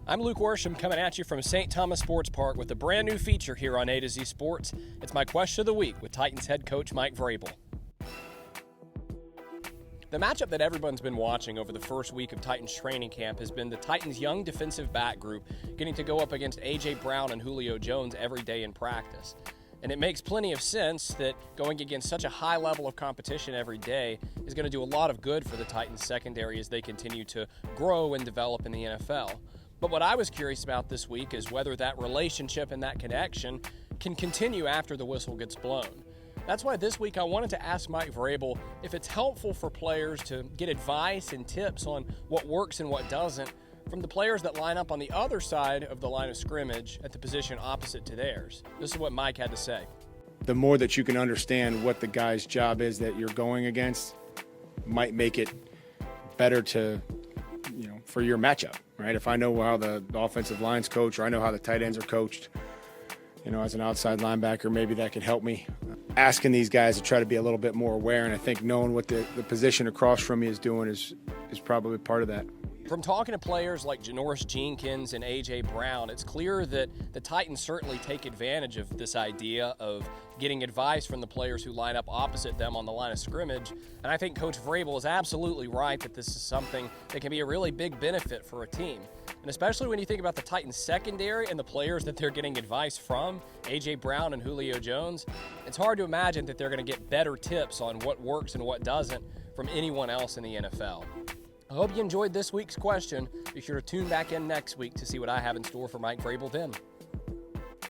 I'm Luke Worsham coming at you from St. Thomas Sports Park with a brand new feature here on A to Z Sports. It's my question of the week with Titans head coach Mike Vrabel. The matchup that everyone's been watching over the first week of Titans training camp has been the Titans' young defensive back group getting to go up against A.J. Brown and Julio Jones every day in practice. And it makes plenty of sense that going against such a high level of competition every day is going to do a lot of good for the Titans secondary as they continue to grow and develop in the NFL. But what I was curious about this week is whether that relationship and that connection can continue after the whistle gets blown. That's why this week I wanted to ask Mike Vrabel if it's helpful for players to get advice and tips on what works and what doesn't from the players that line up on the other side of the line of scrimmage at the position opposite to theirs. This is what Mike had to say. The more that you can understand what the guy's job is that you're going against might make it better to, for your matchup, right? If I know how the offensive line's coached, or I know how the tight ends are coached, as an outside linebacker, maybe that could help me. Asking these guys to try to be a little bit more aware, and I think knowing what the position across from me is doing is probably part of that. From talking to players like Janoris Jenkins and A.J. Brown, it's clear that the Titans certainly take advantage of this idea of getting advice from the players who line up opposite them on the line of scrimmage. And I think Coach Vrabel is absolutely right that this is something that can be a really big benefit for a team. And especially when you think about the Titans secondary and the players that they're getting advice from, A.J. Brown and Julio Jones, it's hard to imagine that they're going to get better tips on what works and what doesn't from anyone else in the NFL. I hope you enjoyed this week's question. Be sure to tune back in next week to see what I have in store for Mike Vrabel then.